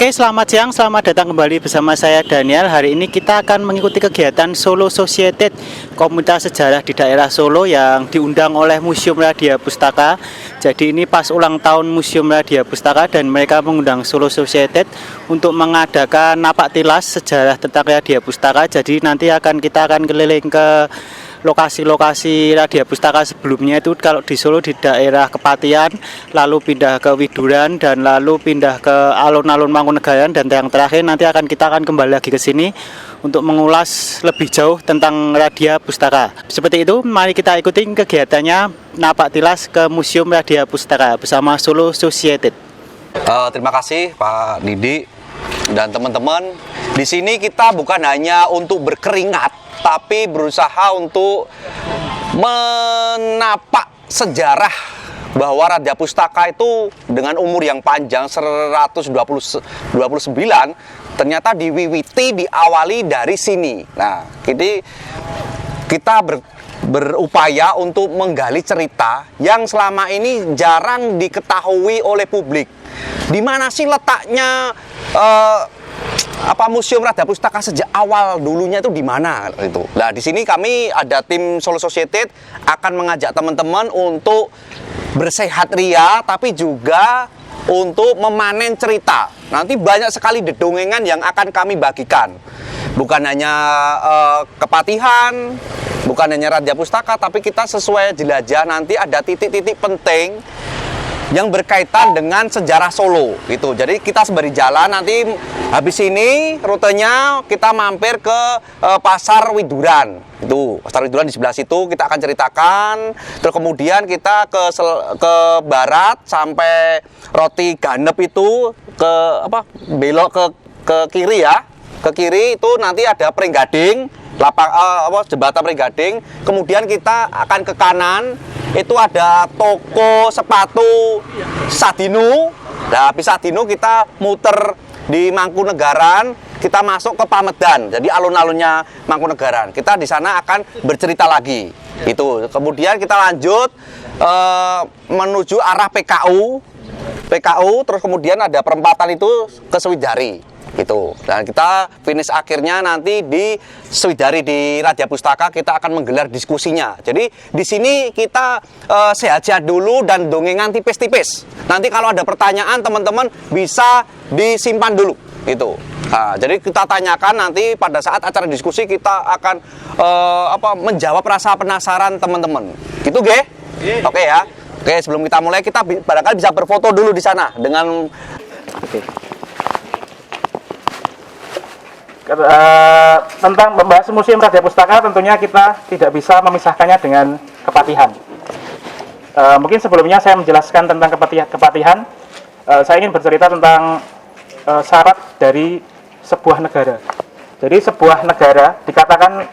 Oke, selamat siang, selamat datang kembali bersama saya Daniel. Hari ini kita akan mengikuti kegiatan Solo Society, komunitas sejarah di daerah Solo yang diundang oleh Museum Radia Pustaka. Jadi ini pas ulang tahun Museum Radia Pustaka dan mereka mengundang Solo Society untuk mengadakan napak tilas sejarah tentang Radia Pustaka. Jadi nanti kita akan keliling ke lokasi-lokasi Radia Pustaka sebelumnya. Itu kalau di Solo di daerah Kepatihan, lalu pindah ke Widuran, dan lalu pindah ke alun-alun Mangkunegaran, dan yang terakhir nanti kita akan kembali lagi ke sini untuk mengulas lebih jauh tentang Radia Pustaka. Seperti itu, mari kita ikuti kegiatannya napak tilas ke Museum Radia Pustaka bersama Solo Society. Terima kasih Pak Didi dan teman-teman. Di sini kita bukan hanya untuk berkeringat, tapi berusaha untuk menapak sejarah bahwa Radia Pustaka itu dengan umur yang panjang 129 ternyata diawali dari sini. Nah, jadi kita berupaya untuk menggali cerita yang selama ini jarang diketahui oleh publik. Di mana sih letaknya Museum Radia Pustaka sejak awal dulunya itu di mana itu. Nah, di sini kami ada tim Solo Society akan mengajak teman-teman untuk bersehat ria tapi juga untuk memanen cerita. Nanti banyak sekali dedongengan yang akan kami bagikan. Bukan hanya Kepatihan, bukan hanya Radia Pustaka, tapi kita sesuai jelajah nanti ada titik-titik penting yang berkaitan dengan sejarah Solo gitu. Jadi kita sembari jalan nanti habis ini rutenya kita mampir ke Pasar Widuran. Itu Pasar Widuran di sebelah situ kita akan ceritakan. Terus kemudian kita ke barat sampai Roti Ganep itu belok ke kiri ya. Ke kiri itu nanti ada Pringgading, jembatan Pringgading. Kemudian kita akan ke kanan, itu ada toko sepatu Sadino. Nah, habis Sadino kita muter di Mangkunegaran, kita masuk ke Pamedan. Jadi alun-alunnya Mangkunegaran. Kita di sana akan bercerita lagi. Itu. Kemudian kita lanjut menuju arah PKU, terus kemudian ada perempatan itu ke Swidari. Gitu. Dan kita finish akhirnya nanti di Swidari di Radia Pustaka kita akan menggelar diskusinya. Jadi di sini kita sehat-sehat dulu dan dongengan tipis-tipis. Nanti kalau ada pertanyaan teman-teman bisa disimpan dulu. Itu. Nah, jadi kita tanyakan nanti pada saat acara diskusi kita akan menjawab rasa penasaran teman-teman. Gitu, Ge? Oke ya. Oke, sebelum kita mulai kita barangkali bisa berfoto dulu di sana dengan tentang membahas Museum Radia Pustaka tentunya kita tidak bisa memisahkannya dengan Kepatihan. Mungkin sebelumnya saya menjelaskan tentang Kepatihan. Saya ingin bercerita tentang syarat dari sebuah negara. Jadi sebuah negara dikatakan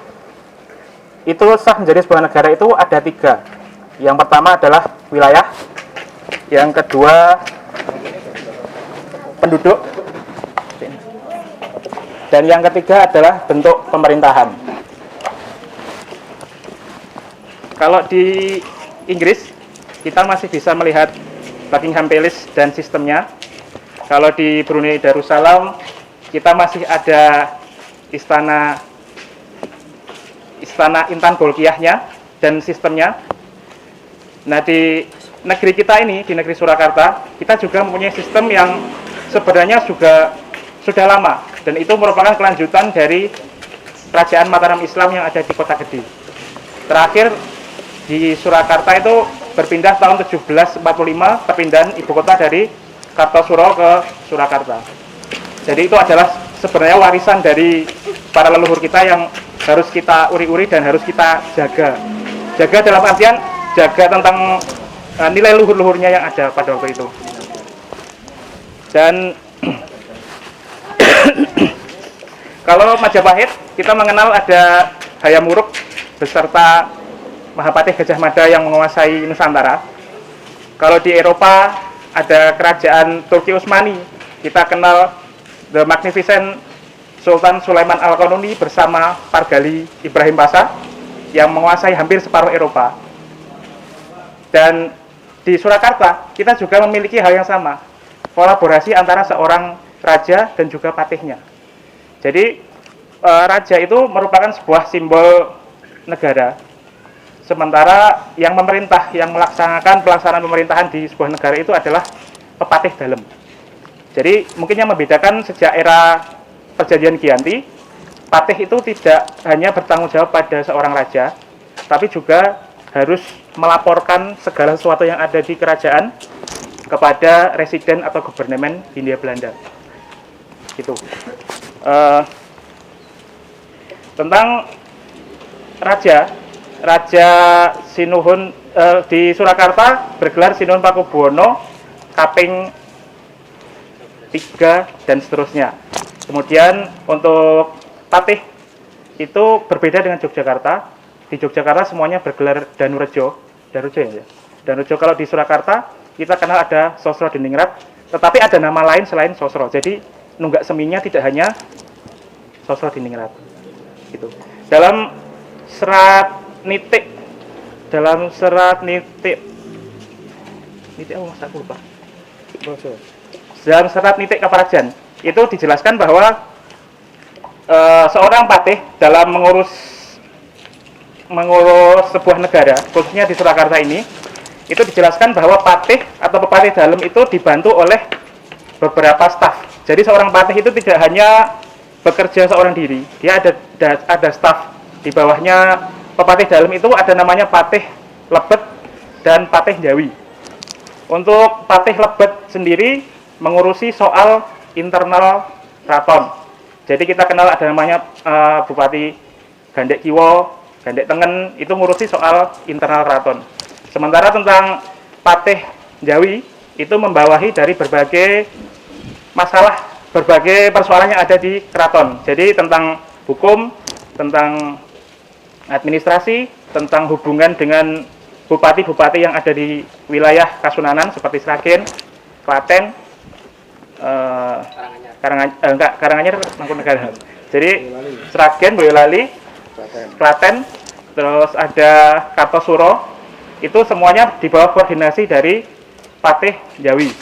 itu sah menjadi sebuah negara itu ada 3. Yang pertama adalah wilayah, yang kedua penduduk, dan yang ketiga adalah bentuk pemerintahan. Kalau di Inggris, kita masih bisa melihat Buckingham Palace dan sistemnya. Kalau di Brunei Darussalam, kita masih ada istana Intan Bolkiahnya dan sistemnya. Nah, di negeri kita ini, di negeri Surakarta, kita juga mempunyai sistem yang sebenarnya juga sudah lama, dan itu merupakan kelanjutan dari Kerajaan Mataram Islam yang ada di Kota Gede. Terakhir di Surakarta itu berpindah tahun 1745, perpindahan ibu kota dari Kartosuro ke Surakarta. Jadi itu adalah sebenarnya warisan dari para leluhur kita yang harus kita uri-uri dan harus kita jaga. Jaga dalam artian jaga tentang nilai luhur-luhurnya yang ada pada waktu itu. Dan kalau Majapahit, kita mengenal ada Hayam Wuruk beserta Mahapatih Gajah Mada yang menguasai Nusantara. Kalau di Eropa ada kerajaan Turki Utsmani, kita kenal The Magnificent Sultan Sulaiman Al-Qanuni bersama Pargali Ibrahim Pasha yang menguasai hampir separuh Eropa. Dan di Surakarta kita juga memiliki hal yang sama, kolaborasi antara seorang raja dan juga patihnya. Jadi raja itu merupakan sebuah simbol negara, sementara yang memerintah, yang melaksanakan pelaksanaan pemerintahan di sebuah negara itu adalah pepatih dalem. Jadi mungkin yang membedakan sejak era perjanjian Giyanti, patih itu tidak hanya bertanggung jawab pada seorang raja, tapi juga harus melaporkan segala sesuatu yang ada di kerajaan kepada residen atau gubernemen Hindia Belanda. Gitu. Tentang Raja Sinuhun di Surakarta bergelar Sinuhun Pakubuwono kaping 3 dan seterusnya. Kemudian untuk patih itu berbeda dengan Yogyakarta. Di Yogyakarta semuanya bergelar Danurejo ya. Danurejo. Kalau di Surakarta kita kenal ada Sosro Diningrat, tetapi ada nama lain selain Sosro. Jadi nunggak seminya tidak hanya Sosro Diningrat. Gitu. Dalam serat nitik aku lupa. Dalam serat nitik Kaparajan itu dijelaskan bahwa seorang patih dalam mengurus sebuah negara, khususnya di Surakarta ini, itu dijelaskan bahwa patih atau pepatih dalem itu dibantu oleh beberapa staf. Jadi seorang patih itu tidak hanya bekerja seorang diri, dia ada staf di bawahnya. Pepatih dalem itu ada namanya patih lebet dan patih jawi. Untuk patih lebet sendiri mengurusi soal internal keraton. Jadi kita kenal ada namanya Bupati Gandek Kiwo, Gandek Tengen, itu ngurusi soal internal keraton. Sementara tentang patih jawi itu membawahi dari berbagai masalah, berbagai persoalan yang ada di keraton. Jadi tentang hukum, tentang administrasi, tentang hubungan dengan bupati-bupati yang ada di wilayah Kasunanan seperti Sragen, Klaten, Karanganyar, Mangkunegaran. Jadi Sragen, Boyolali, Klaten, terus ada Kartosuro, itu semuanya di bawah koordinasi dari Patih Jawi.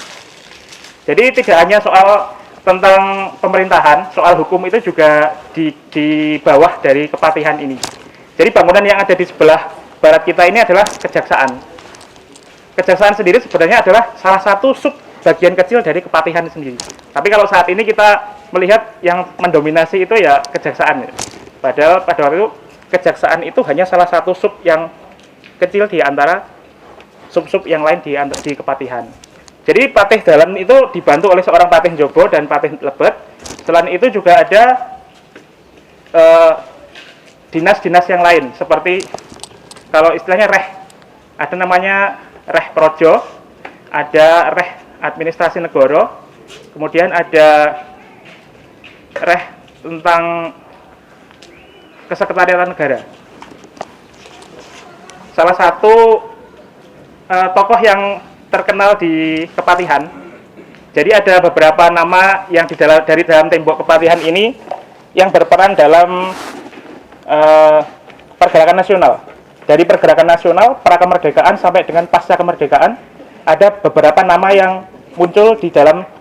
Jadi tidak hanya soal tentang pemerintahan, soal hukum itu juga di bawah dari kepatihan ini. Jadi bangunan yang ada di sebelah barat kita ini adalah kejaksaan. Kejaksaan sendiri sebenarnya adalah salah satu sub bagian kecil dari kepatihan sendiri. Tapi kalau saat ini kita melihat yang mendominasi itu ya kejaksaan. Padahal pada waktu itu kejaksaan itu hanya salah satu sub yang kecil di antara sub-sub yang lain di kepatihan. Jadi patih dalem itu dibantu oleh seorang patih Jobo dan patih lebet. Selain itu juga ada dinas-dinas yang lain, seperti kalau istilahnya reh, ada namanya reh projo, ada reh administrasi negara, kemudian ada reh tentang kesekretariatan negara. Salah satu tokoh yang terkenal di kepatihan, jadi ada beberapa nama yang dari dalam tembok kepatihan ini yang berperan dalam pergerakan nasional. Dari pergerakan nasional, pra kemerdekaan sampai dengan pasca kemerdekaan, ada beberapa nama yang muncul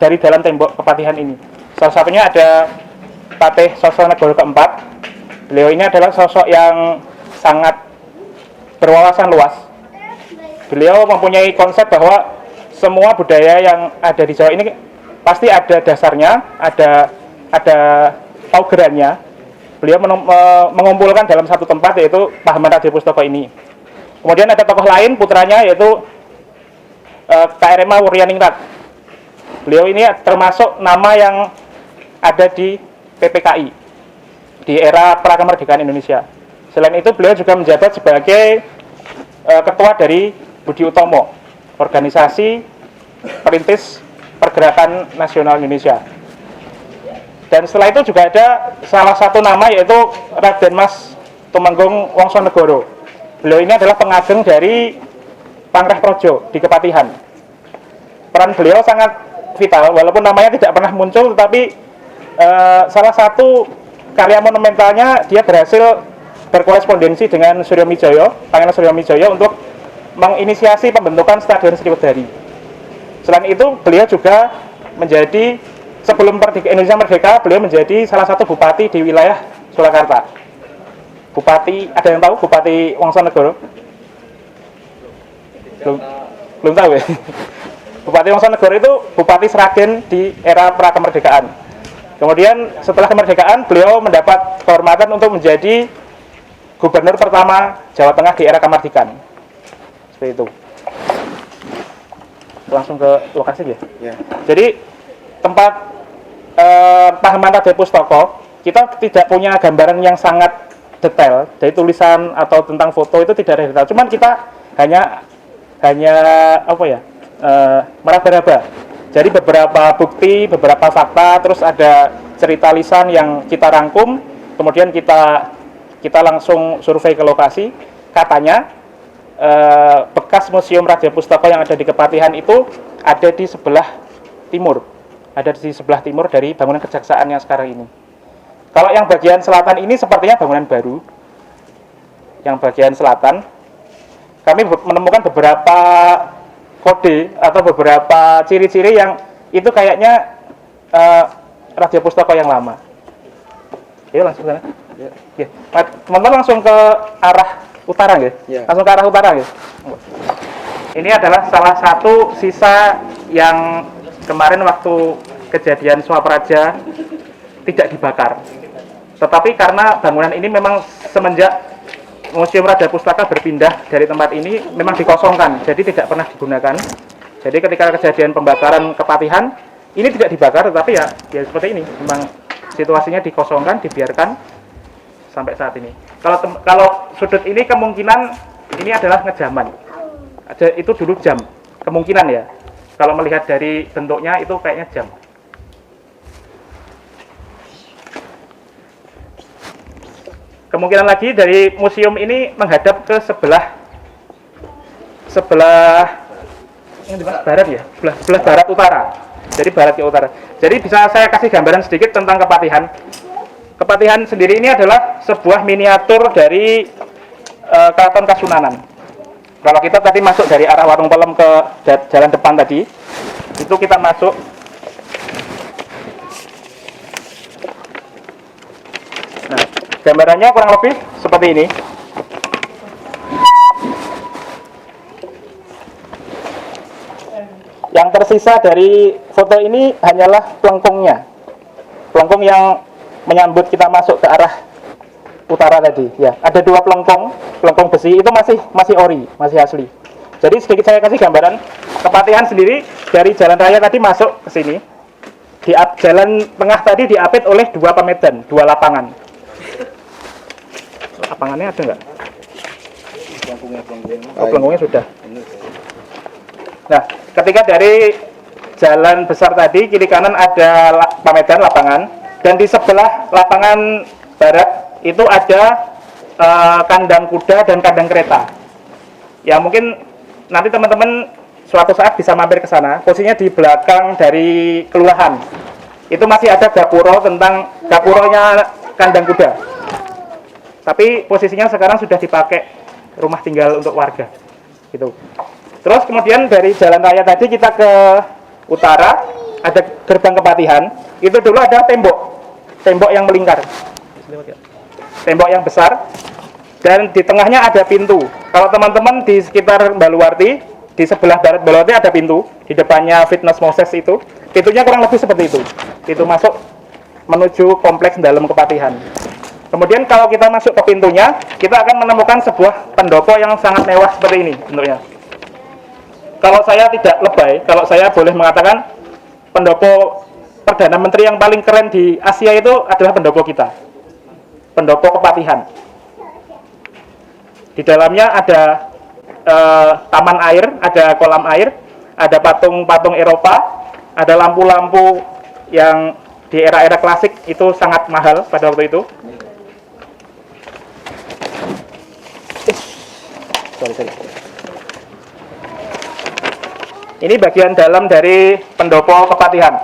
dari dalam tembok kepatihan ini. Salah satunya ada Patih Sosronegoro keempat. Beliau ini adalah sosok yang sangat berwawasan luas. Beliau mempunyai konsep bahwa semua budaya yang ada di Jawa ini pasti ada dasarnya, ada paugerannya. Beliau mengumpulkan dalam satu tempat, yaitu Pahaman Raja Pustaka ini. Kemudian ada tokoh lain, putranya, yaitu KRMA Wuryaningrat. Beliau ini termasuk nama yang ada di PPKI di era prakemerdekaan Indonesia. Selain itu, beliau juga menjabat sebagai ketua dari Budi Utomo, organisasi perintis Pergerakan Nasional Indonesia. Dan setelah itu juga ada salah satu nama, yaitu Raden Mas Tumenggung Wongsonegoro. Beliau ini adalah pengageng dari Pangreh Projo di Kepatihan. Peran beliau sangat vital, walaupun namanya tidak pernah muncul, tetapi salah satu karya monumentalnya dia berhasil berkorespondensi dengan Pangeran Suryomijaya untuk menginisiasi pembentukan Stadion Sriwedari. Selain itu, beliau juga menjadi sebelum Indonesia merdeka, beliau menjadi salah satu bupati di wilayah Surakarta. Bupati, ada yang tahu Bupati Wongsonegoro? Belum tahu ya. Bupati Wongsonegoro itu Bupati Sragen di era pra kemerdekaan. Kemudian setelah kemerdekaan beliau mendapat kehormatan untuk menjadi gubernur pertama Jawa Tengah di era kemerdekaan. Seperti itu. Langsung ke lokasi ya. Jadi tempat Paheman Raja Pustaka, kita tidak punya gambaran yang sangat detail dari tulisan atau tentang foto itu tidak ada detail. Cuman kita hanya apa ya, meraba-raba. Jadi beberapa bukti, beberapa fakta, terus ada cerita lisan yang kita rangkum, kemudian kita langsung survei ke lokasi. Katanya bekas Museum Raja Pustaka yang ada di Kepatihan itu ada di sebelah timur. Ada di sebelah timur dari bangunan kejaksaan yang sekarang ini. Kalau yang bagian selatan ini sepertinya bangunan baru. Yang bagian selatan, kami menemukan beberapa kode atau beberapa ciri-ciri yang itu kayaknya Raja Pustaka yang lama. Yuk langsung ke sana. Ya. Teman-teman langsung ke arah utara ya. Langsung ke arah utara ya. Ini adalah salah satu sisa yang kemarin waktu kejadian Swapraja tidak dibakar. Tetapi karena bangunan ini memang semenjak Museum Raja Pustaka berpindah dari tempat ini memang dikosongkan, jadi tidak pernah digunakan. Jadi ketika kejadian pembakaran Kepatihan, ini tidak dibakar, tetapi ya seperti ini, memang situasinya dikosongkan, dibiarkan sampai saat ini. Kalau sudut ini kemungkinan ini adalah ngejaman. Itu dulu jam, kemungkinan ya. Kalau melihat dari bentuknya itu kayaknya jam. Kemungkinan lagi dari museum ini menghadap ke sebelah ini barat ya, sebelah barat utara. Jadi barat ke utara. Jadi bisa saya kasih gambaran sedikit tentang Kepatihan. Kepatihan sendiri ini adalah sebuah miniatur dari Keraton Kasunanan. Kalau kita tadi masuk dari arah Warung Pelem ke jalan depan tadi, itu kita masuk. Nah, gambarannya kurang lebih seperti ini. Yang tersisa dari foto ini hanyalah pelengkungnya. Pelengkung yang menyambut kita masuk ke arah utara tadi. Ya, ada dua pelengkung besi itu masih ori, masih asli. Jadi sedikit saya kasih gambaran. Kepatihan sendiri dari jalan raya tadi masuk ke sini. Di jalan tengah tadi diapit oleh dua pemedan, dua lapangan. Lapangannya ada nggak? Oh, pelengkungnya sudah. Nah, ketika dari jalan besar tadi kiri kanan ada pemedan lapangan, dan di sebelah lapangan barat itu ada kandang kuda dan kandang kereta. Ya mungkin nanti teman-teman suatu saat bisa mampir ke sana. Posisinya di belakang dari kelurahan. Itu masih ada gapuro tentang gapuronya kandang kuda. Tapi posisinya sekarang sudah dipakai rumah tinggal untuk warga. Gitu. Terus kemudian dari jalan raya tadi kita ke utara, ada gerbang Kepatihan. Itu dulu ada tembok yang melingkar. Tembok yang besar. Dan di tengahnya ada pintu. Kalau teman-teman di sekitar Baluwarti, di sebelah barat Baluwarti ada pintu. Di depannya Fitness Moses itu. Pintunya kurang lebih seperti itu. Itu masuk menuju kompleks dalam Kepatihan. Kemudian kalau kita masuk ke pintunya, kita akan menemukan sebuah pendopo yang sangat mewah seperti ini bentuknya. Kalau saya tidak lebay, kalau saya boleh mengatakan pendopo Perdana Menteri yang paling keren di Asia itu adalah pendopo kita. Pendopo Kepatihan. Di dalamnya ada taman air, ada kolam air, ada patung-patung Eropa, ada lampu-lampu yang di era-era klasik itu sangat mahal pada waktu itu. Sorry. Ini bagian dalam dari pendopo Kepatihan.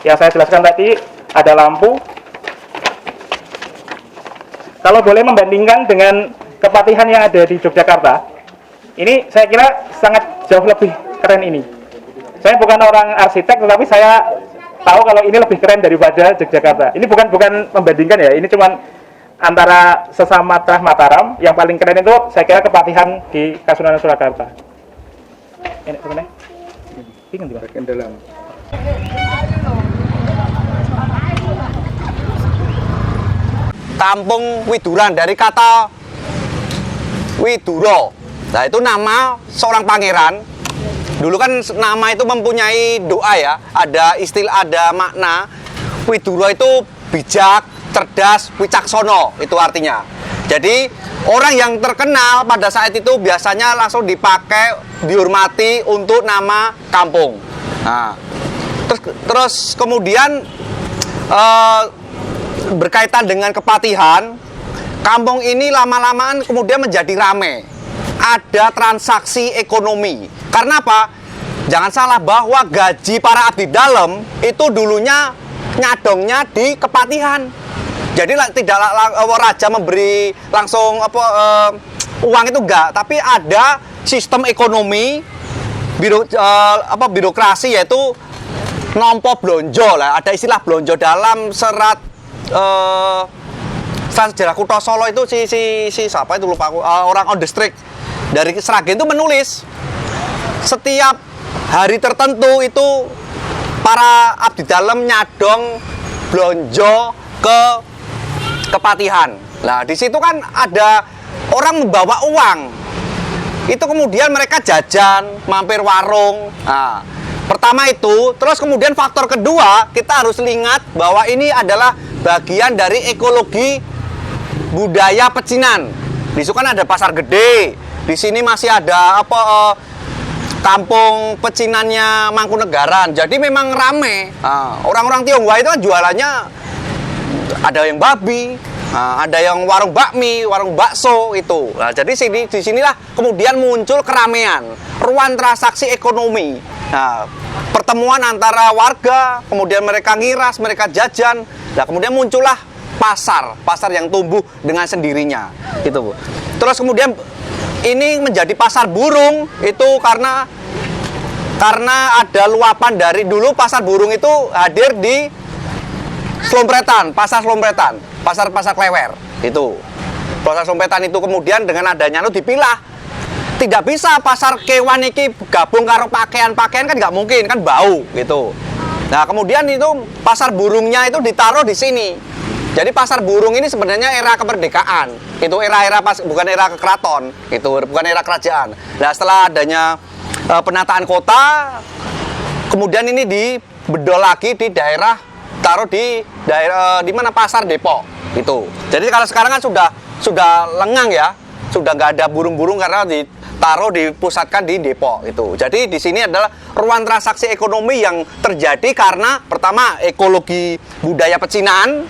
Yang saya jelaskan tadi, ada lampu. Kalau boleh membandingkan dengan Kepatihan yang ada di Yogyakarta, ini saya kira sangat jauh lebih keren ini. Saya bukan orang arsitek, tetapi saya tahu kalau ini lebih keren daripada Yogyakarta. Ini bukan membandingkan ya, ini cuman antara sesama Trah Mataram yang paling keren itu saya kira Kepatihan di Kasunanan Surakarta. Ini sebenarnya. Ingin di bagian dalam. Kampung Widuran dari kata Widuro. Nah, itu nama seorang pangeran. Dulu kan nama itu mempunyai doa ya, ada istilah, ada makna. Widuro itu bijak, cerdas, wicaksono, itu artinya. Jadi orang yang terkenal pada saat itu biasanya langsung dipakai, dihormati untuk nama kampung. Nah, terus kemudian berkaitan dengan Kepatihan, kampung ini lama-lamaan kemudian menjadi ramai. Ada transaksi ekonomi. Karena apa? Jangan salah bahwa gaji para abdi dalam itu dulunya nyadongnya di Kepatihan. Jadi tidak raja memberi langsung uang itu enggak, tapi ada sistem ekonomi birokrasi, yaitu nompo blonjo lah. Ada istilah blonjo dalam serat sejarah Kutha Solo itu si siapa itu lupa aku, orang on the street dari Sragen itu menulis setiap hari tertentu itu para abdi dalam nyadong blonjo ke Kepatihan. Nah, di situ kan ada orang membawa uang. Itu kemudian mereka jajan, mampir warung. Nah, pertama itu, terus kemudian faktor kedua, kita harus ingat bahwa ini adalah bagian dari ekologi budaya pecinan. Di situ kan ada pasar gede. Di sini masih ada kampung pecinannya Mangkunegaran. Jadi memang rame. Nah, orang-orang Tionghoa itu kan jualannya ada yang babi, ada yang warung bakmi, warung bakso itu. Nah, jadi di sinilah kemudian muncul keramaian, ruang transaksi ekonomi. Nah, pertemuan antara warga, kemudian mereka ngiras, mereka jajan. Nah, kemudian muncullah pasar yang tumbuh dengan sendirinya. Gitu, Bu. Terus kemudian ini menjadi pasar burung itu karena ada luapan dari dulu pasar burung itu hadir di Slompretan, pasar Slompretan, pasar Klewer itu. Pasar Slompretan itu kemudian dengan adanya itu dipilah. Tidak bisa pasar kewan iki gabung karo pakaian kan nggak mungkin, kan bau gitu. Nah, kemudian itu pasar burungnya itu ditaruh di sini. Jadi pasar burung ini sebenarnya era kemerdekaan. Itu bukan era keraton, itu bukan era kerajaan. Nah, setelah adanya penataan kota, kemudian ini dibedol lagi di daerah, taruh di daerah di mana pasar Depok itu. Jadi kalau sekarang kan sudah lengang ya, sudah nggak ada burung-burung karena dipusatkan di Depok itu. Jadi di sini adalah ruang transaksi ekonomi yang terjadi karena pertama ekologi budaya pecinan,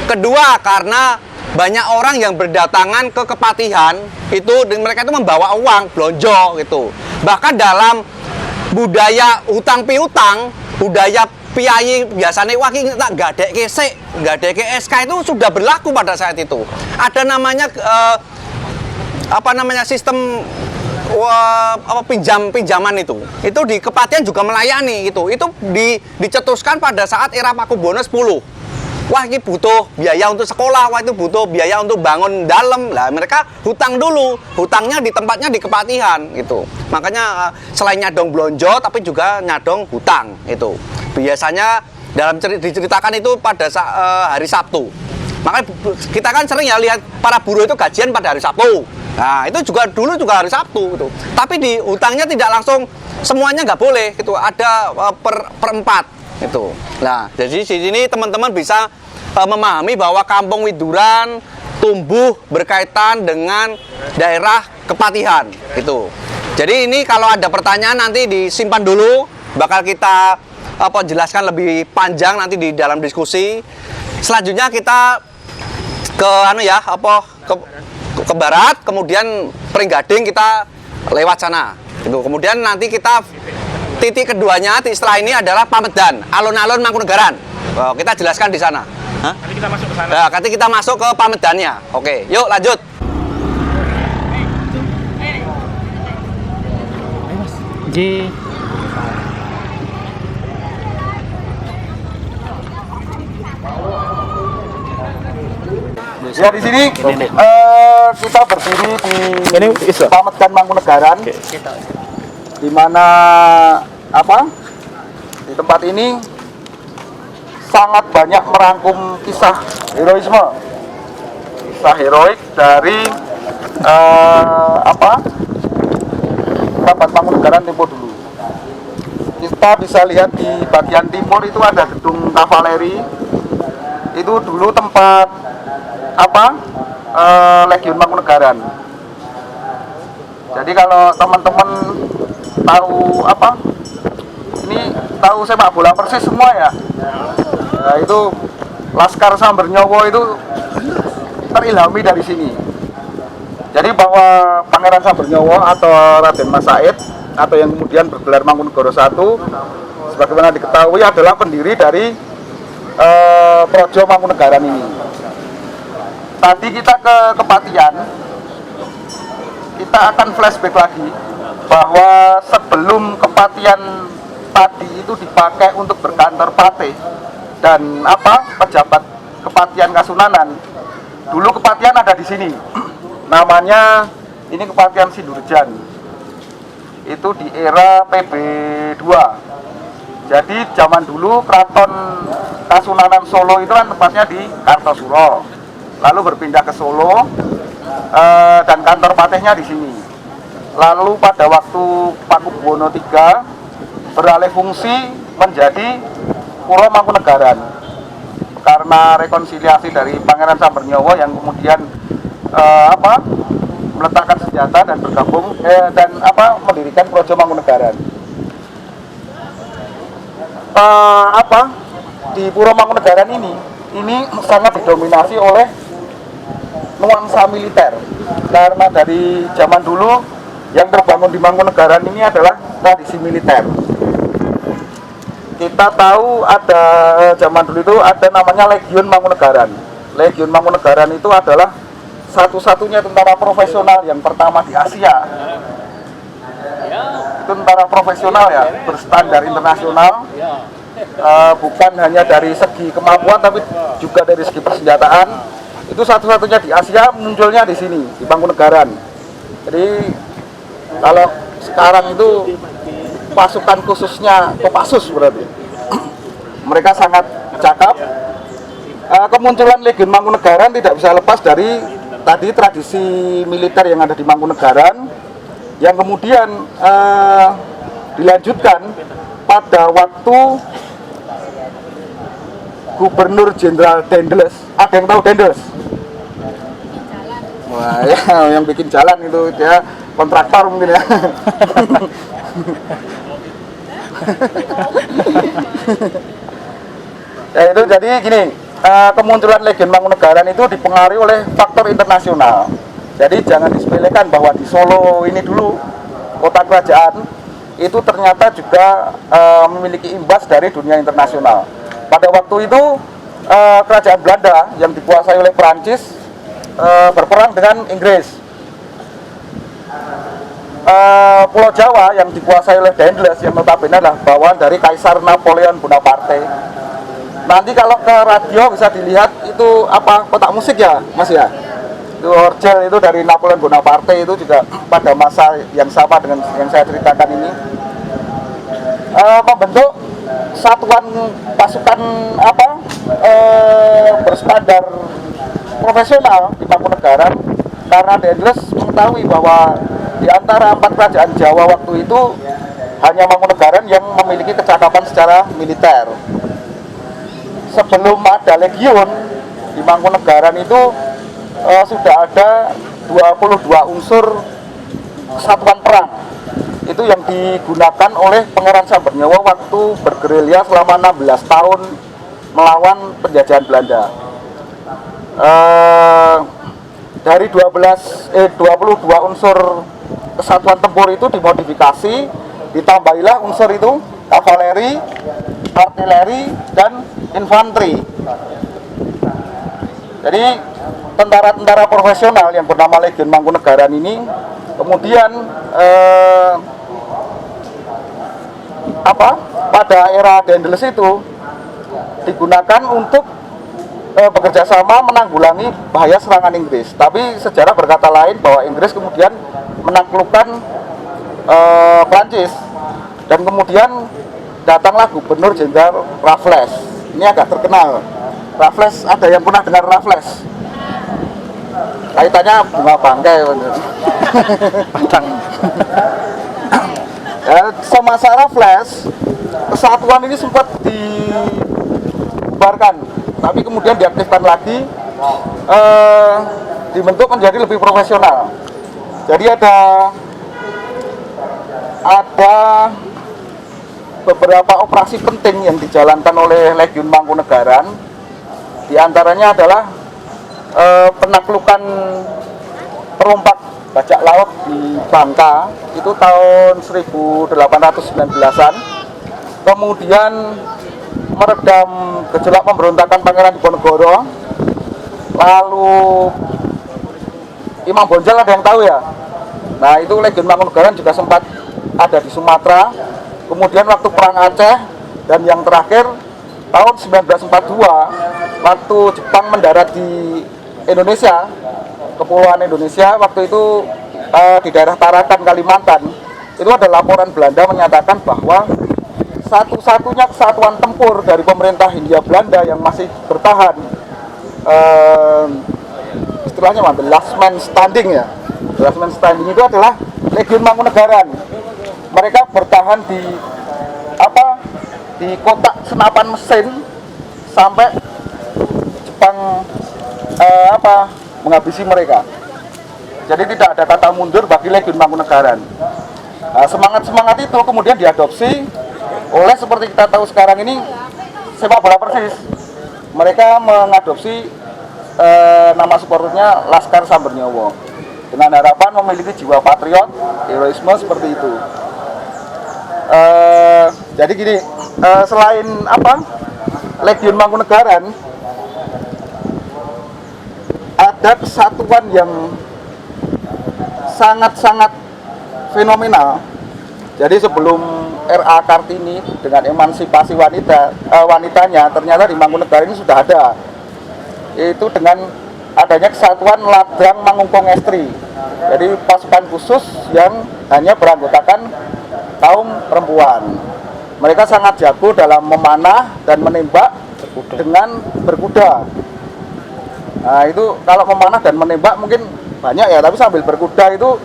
kedua karena banyak orang yang berdatangan ke Kepatihan itu, mereka itu membawa uang blonjo gitu. Bahkan dalam budaya hutang piutang, budaya piyayi biasanya wah iki tak gadekke sik, gadekke SK itu sudah berlaku pada saat itu. Ada namanya sistem pinjaman itu di Kepatihan juga melayani itu dicetuskan pada saat era Pakubono 10. Wah, ini butuh biaya untuk sekolah, wah itu butuh biaya untuk bangun dalam. Lah mereka hutang dulu, hutangnya di tempatnya di Kepatihan gitu. Makanya selain nyadong blonjo tapi juga nyadong hutang itu. Biasanya dalam diceritakan itu pada hari Sabtu. Makanya kita kan sering ya lihat para buruh itu gajian pada hari Sabtu. Nah, itu dulu juga hari Sabtu gitu. Tapi di hutangnya tidak langsung semuanya nggak boleh gitu. Ada per 4 itu. Nah, jadi di sini teman-teman bisa memahami bahwa Kampung Widuran tumbuh berkaitan dengan daerah Kepatihan itu. Jadi ini kalau ada pertanyaan nanti disimpan dulu, bakal kita jelaskan lebih panjang nanti di dalam diskusi. Selanjutnya kita ke ke barat, kemudian Pringgading kita lewat sana. Itu. Kemudian nanti kita titik keduanya setelah ini adalah Pamedan, alun-alun Mangkunegaran. Oh, kita jelaskan di sana. Hah? Nanti kita masuk ke sana. Nah, nanti kita masuk ke Pamedannya. Oke, yuk lanjut. Ji. Ya di sini kita berdiri di Ini Islam. Pametkan Mangkunegaran, di mana apa di tempat ini sangat banyak merangkum kisah heroisme, kisah heroik dari Kerabat Mangkunegaran tempo dulu. Kita bisa lihat di bagian timur itu ada gedung kavaleri. Itu dulu tempat Legiun Mangkunegaran. Jadi kalau teman-teman tahu tahu sepak bola Persis semua ya. Nah, itu Laskar Sambernyowo itu terilhami dari sini. Jadi bahwa Pangeran Sambernyowo atau Raden Mas Said atau yang kemudian bergelar Mangkunegara I sebagaimana diketahui adalah pendiri dari Projo Mangkunegaran ini. Tadi kita ke Kepatian, kita akan flashback lagi bahwa sebelum Kepatian tadi itu dipakai untuk berkantor Patih dan pejabat Kepatian Kasunanan, dulu Kepatian ada di sini. Namanya ini Kepatian Sindurjan. Itu di era PB2. Jadi zaman dulu Keraton Kasunanan Solo itu kan tempatnya di Kartosuro. Lalu berpindah ke Solo dan kantor patihnya di sini. Lalu pada waktu Pakubuwono III beralih fungsi menjadi Puro Mangkunegaran. Karena rekonsiliasi dari Pangeran Sambernyowo yang kemudian meletakkan senjata dan bergabung mendirikan Projo Mangkunegaran. Di Puro Mangkunegaran ini sangat didominasi oleh nuansa militer, karena dari zaman dulu yang terbangun di Mangkunegaran ini adalah tradisi militer. Kita tahu ada zaman dulu itu ada namanya Legiun Mangkunegaran. Legiun Mangkunegaran itu adalah satu-satunya tentara profesional yang pertama di Asia. Tentara profesional ya, berstandar internasional. Bukan hanya dari segi kemampuan tapi juga dari segi persenjataan. Itu satu-satunya di Asia, munculnya di sini, di Mangkunegaran. Jadi kalau sekarang itu pasukan khususnya Kopassus berarti. Mereka sangat cakap. Kemunculan Legiun Mangkunegaran tidak bisa lepas dari tadi tradisi militer yang ada di Mangkunegaran, yang kemudian dilanjutkan pada waktu Gubernur Jenderal Dendels. Ada yang tahu Dendels? Wah, ya, yang bikin jalan itu dia kontraktor mungkin ya. Ya itu jadi gini, kemunculan Legiun Mangkunegaran itu dipengaruhi oleh faktor internasional. Jadi jangan disepelekan bahwa di Solo ini dulu kota kerajaan itu ternyata juga memiliki imbas dari dunia internasional. Pada waktu itu kerajaan Belanda yang dikuasai oleh Perancis berperang dengan Inggris. Pulau Jawa yang dikuasai oleh Dendels yang notabene adalah bawaan dari Kaisar Napoleon Bonaparte. Nanti kalau ke radio bisa dilihat itu kotak musik ya Mas ya. Itu orgel itu dari Napoleon Bonaparte, itu juga pada masa yang sama dengan yang saya ceritakan ini. Membentuk satuan pasukan berstandar profesional di Mangkunegaran, karena Dendels mengetahui bahwa di antara 4 kerajaan Jawa waktu itu hanya Mangkunegaran yang memiliki kecakapan secara militer. Sebelum ada Legiun di Mangkunegaran itu sudah ada 22 unsur kesatuan perang. Itu yang digunakan oleh Pangeran Sambernyowo waktu bergerilya selama 16 tahun melawan penjajahan Belanda. Dari 22 unsur kesatuan tempur itu dimodifikasi, ditambahilah unsur itu kavaleri, artileri, dan infanteri. Jadi tentara-tentara profesional yang bernama Legiun Mangkunegaran ini kemudian pada era Dendels itu digunakan untuk bekerja sama menanggulangi bahaya serangan Inggris. Tapi sejarah berkata lain bahwa Inggris kemudian menaklukkan Prancis, dan kemudian datanglah Gubernur Jenderal Raffles. Ini agak terkenal. Raffles, ada yang pernah dengar Raffles? Kaitannya bunga bangkai. Padang. Semasa Raffles, kesatuan ini sempat dibubarkan, tapi kemudian diaktifkan lagi, dibentuk menjadi lebih profesional. Jadi ada beberapa operasi penting yang dijalankan oleh Legiun Mangkunegaran. Di antaranya adalah penaklukan perompak bajak laut di Bangka itu tahun 1819-an. Kemudian meredam gejolak pemberontakan Pangeran Diponegoro. Lalu Imam Bonjol, ada yang tahu ya? Nah, itu Legiun Mangkunegaran juga sempat ada di Sumatera. Kemudian waktu Perang Aceh, dan yang terakhir tahun 1942 waktu Jepang mendarat di Indonesia, Kepulauan Indonesia, waktu itu di daerah Tarakan, Kalimantan, itu ada laporan Belanda menyatakan bahwa satu-satunya kesatuan tempur dari pemerintah Hindia Belanda yang masih bertahan, istilahnya the last man standing ya. The last man standing itu adalah Legiun Mangkunegaran. Mereka bertahan di kotak senapan mesin sampai Jepang menghabisi mereka. Jadi tidak ada kata mundur bagi Legiun Mangkunegaran. Semangat itu kemudian diadopsi oleh, seperti kita tahu sekarang ini, sepak bola Persis. Mereka mengadopsi nama supporternya Laskar Sambernyowo dengan harapan memiliki jiwa patriot, heroisme seperti itu. Jadi gini, selain Legiun Mangkunegaran, ada kesatuan yang sangat-sangat fenomenal. Jadi sebelum R.A. Kartini dengan emansipasi wanitanya, ternyata di Mangkunegaran ini sudah ada. Itu dengan adanya kesatuan Ladrang Mangungkong Estri. Jadi pasukan khusus yang hanya beranggotakan kaum perempuan. Mereka sangat jago dalam memanah dan menembak dengan berkuda. Nah, itu kalau memanah dan menembak mungkin banyak ya, tapi sambil berkuda itu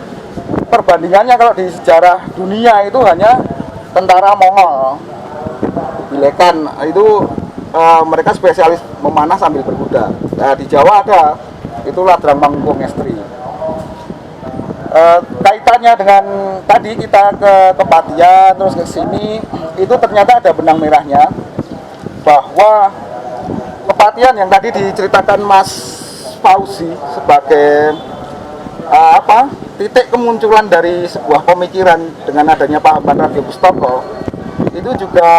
perbandingannya kalau di sejarah dunia itu hanya tentara Mongol. Bilekan itu mereka spesialis memanah sambil berkuda. Nah, di Jawa ada, itu Ladrang Mangungkong Estri. Kaitannya dengan tadi kita ke Kepatian terus ke sini, itu ternyata ada benang merahnya, bahwa Kepatian yang tadi diceritakan Mas Fauzi sebagai titik kemunculan dari sebuah pemikiran dengan adanya pahaman Radio Pustaka, itu juga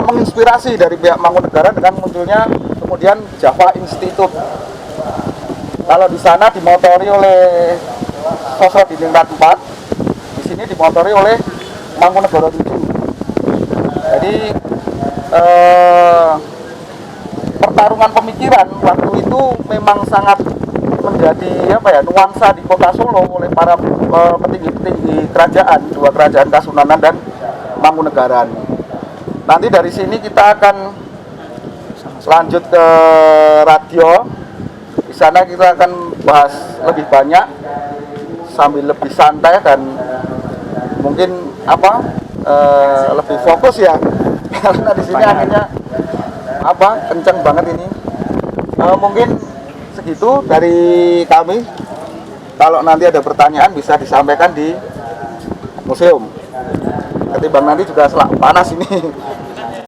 menginspirasi dari pihak Mangkunegaran dengan munculnya kemudian Java Institute. Kalau di sana dimotori oleh sosok Diningrat 4, di sini dimotori oleh Mangkunegara 7. Jadi pertarungan pemikiran waktu itu memang sangat menjadi nuansa di kota Solo oleh para petinggi-petinggi kerajaan, dua kerajaan Kasunanan dan Mangkunegaran. Nanti dari sini kita akan lanjut ke radio. Di sana kita akan bahas lebih banyak sambil lebih santai dan mungkin lebih fokus ya. Karena di sini anginnya kenceng banget ini. Mungkin segitu dari kami. Kalau nanti ada pertanyaan bisa disampaikan di museum. Ketimbang nanti juga selak panas ini.